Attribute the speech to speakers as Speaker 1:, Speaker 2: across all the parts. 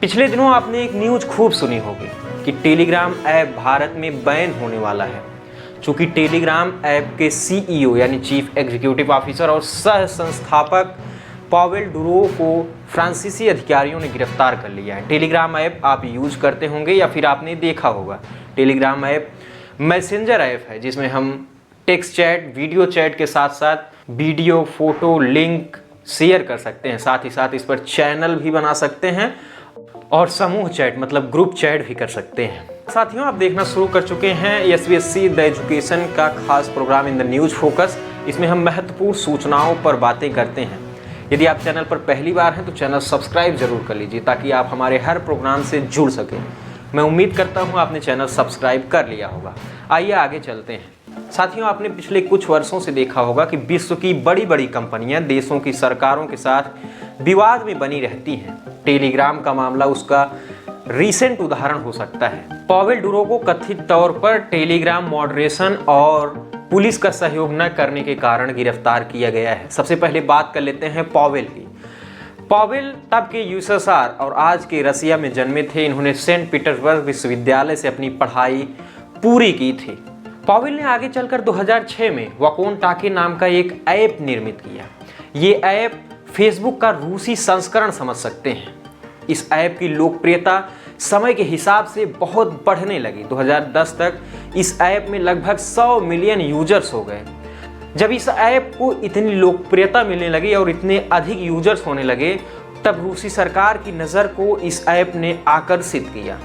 Speaker 1: पिछले दिनों आपने एक न्यूज खूब सुनी होगी कि टेलीग्राम ऐप भारत में बैन होने वाला है। चूंकि टेलीग्राम ऐप के सीईओ यानी चीफ एग्जीक्यूटिव ऑफिसर और सह संस्थापक पावेल डुरो को फ्रांसीसी अधिकारियों ने गिरफ्तार कर लिया है। टेलीग्राम ऐप आप यूज करते होंगे या फिर आपने देखा होगा। टेलीग्राम ऐप मैसेंजर ऐप है जिसमें हम टेक्स्ट चैट, वीडियो चैट के साथ साथ वीडियो, फोटो, लिंक शेयर कर सकते हैं। साथ ही साथ इस पर चैनल भी बना सकते हैं और समूह चैट मतलब ग्रुप चैट भी कर सकते हैं। साथियों, आप देखना शुरू कर चुके हैं SBSC द एजुकेशन का खास programme in the news focus. इसमें हम महत्वपूर्ण सूचनाओं पर बातें करते हैं। यदि आप चैनल पर पहली बार हैं तो चैनल सब्सक्राइब जरूर कर लीजिए ताकि आप हमारे हर प्रोग्राम से जुड़ सकें। मैं उम्मीद करता हूं आपने चैनल सब्सक्राइब कर लिया होगा। आइए आगे चलते हैं। साथियों, आपने पिछले कुछ वर्षों से देखा होगा कि विश्व की बड़ी बड़ी कंपनियां देशों की सरकारों के साथ विवाद में बनी रहती हैं। टेलीग्राम का मामला उसका रीसेंट उदाहरण हो सकता है। पावेल डुरो को कथित तौर पर टेलीग्राम मॉडरेशन और पुलिस का सहयोग न करने के कारण गिरफ्तार किया गया है। सबसे पहले बात कर लेते हैं पावेल की। पावेल तब के यूएसएसआर और आज के रसिया में जन्मे थे। इन्होंने सेंट पीटर्सबर्ग विश्वविद्यालय से अपनी पढ़ाई पूरी की थी। पावेल ने आगे चलकर 2006 में वकोनटाकी नाम का एक ऐप निर्मित किया। ये ऐप फेसबुक का रूसी संस्करण समझ सकते हैं। इस ऐप की लोकप्रियता समय के हिसाब से बहुत बढ़ने लगी। 2010 तक इस ऐप में लगभग 100 मिलियन यूजर्स हो गए। जब इस ऐप को इतनी लोकप्रियता मिलने लगी और इतने अधिक यूजर्स होने लगे, तब रूसी सरकार की नज़र को इस ऐप ने आकर्षित किया।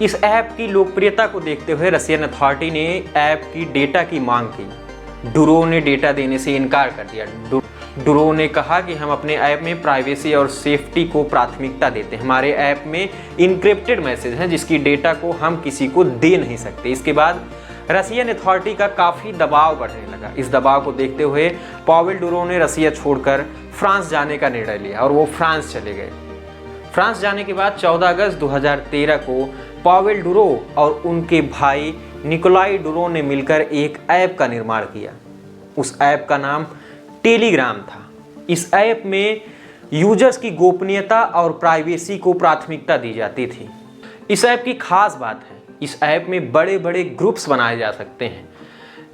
Speaker 1: इस ऐप की लोकप्रियता को देखते हुए रशियन अथॉरिटी ने ऐप की डेटा की मांग की। डुरो ने डेटा देने से इनकार कर दिया। डुरो ने कहा कि हम अपने ऐप में प्राइवेसी और सेफ्टी को प्राथमिकता देते हैं। हमारे ऐप में इनक्रिप्टेड मैसेज हैं जिसकी डेटा को हम किसी को दे नहीं सकते। इसके बाद रशियन अथॉरिटी का काफ़ी दबाव बढ़ने लगा। इस दबाव को देखते हुए पावेल डुरो ने रसिया छोड़कर फ्रांस जाने का निर्णय लिया और वो फ्रांस चले गए। फ्रांस जाने के बाद 14 अगस्त 2013 को पावेल डुरो और उनके भाई निकोलाई डुरो ने मिलकर एक ऐप का निर्माण किया। उस ऐप का नाम टेलीग्राम था। इस ऐप में यूजर्स की गोपनीयता और प्राइवेसी को प्राथमिकता दी जाती थी। इस ऐप की खास बात है, इस ऐप में बड़े बड़े ग्रुप्स बनाए जा सकते हैं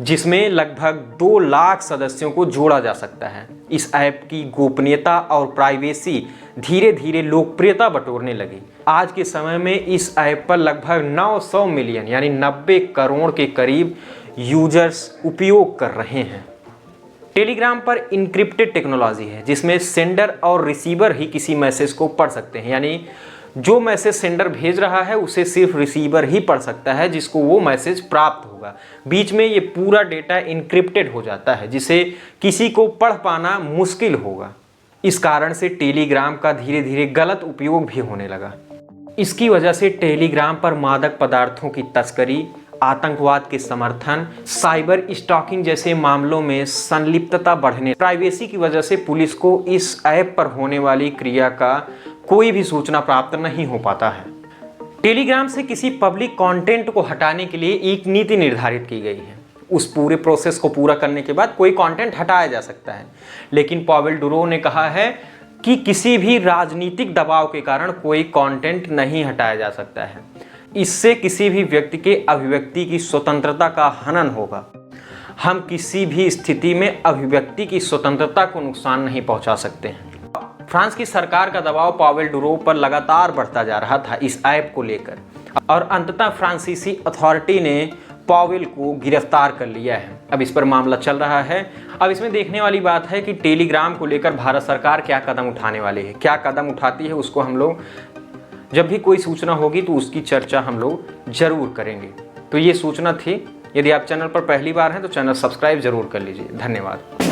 Speaker 1: जिसमें लगभग 2 लाख सदस्यों को जोड़ा जा सकता है। इस ऐप की गोपनीयता और प्राइवेसी धीरे धीरे लोकप्रियता बटोरने लगी। आज के समय में इस ऐप पर लगभग 900 मिलियन यानी 90 करोड़ के करीब यूजर्स उपयोग कर रहे हैं। टेलीग्राम पर इनक्रिप्टेड टेक्नोलॉजी है जिसमें सेंडर और रिसीवर ही किसी मैसेज को पढ़ सकते हैं। यानी जो मैसेज सेंडर भेज रहा है उसे सिर्फ रिसीवर ही पढ़ सकता है जिसको वो मैसेज प्राप्त होगा। बीच में ये पूरा डेटा इनक्रिप्टेड हो जाता है जिसे किसी को पढ़ पाना मुश्किल होगा। इस कारण से टेलीग्राम का धीरे धीरे गलत उपयोग भी होने लगा। इसकी वजह से टेलीग्राम पर मादक पदार्थों की तस्करी, आतंकवाद के समर्थन, साइबर स्टॉकिंग जैसे मामलों में संलिप्तता बढ़ने, प्राइवेसी की वजह से पुलिस को इस ऐप पर होने वाली क्रिया का कोई भी सूचना प्राप्त नहीं हो पाता है। टेलीग्राम से किसी पब्लिक कंटेंट को हटाने के लिए एक नीति निर्धारित की गई है। उस पूरे प्रोसेस को पूरा करने के बाद कोई कंटेंट हटाया जा सकता है, लेकिन पावेल डुरो ने कहा है कि किसी भी राजनीतिक दबाव के कारण कोई कंटेंट नहीं हटाया जा सकता है। इससे किसी भी व्यक्ति के अभिव्यक्ति की स्वतंत्रता का हनन होगा। हम किसी भी स्थिति में अभिव्यक्ति की स्वतंत्रता को नुकसान नहीं पहुंचा सकते हैं। फ्रांस की सरकार का दबाव पावेल डुरो पर लगातार बढ़ता जा रहा था इस ऐप को लेकर और अंततः फ्रांसीसी अथॉरिटी ने पावेल को गिरफ्तार कर लिया है। अब इस पर मामला चल रहा है। अब इसमें देखने वाली बात है कि टेलीग्राम को लेकर भारत सरकार क्या कदम उठाने वाली है, क्या कदम उठाती है। उसको हम लोग जब भी कोई सूचना होगी तो उसकी चर्चा हम लोग जरूर करेंगे। तो ये सूचना थी। यदि आप चैनल पर पहली बार हैं तो चैनल सब्सक्राइब जरूर कर लीजिए। धन्यवाद।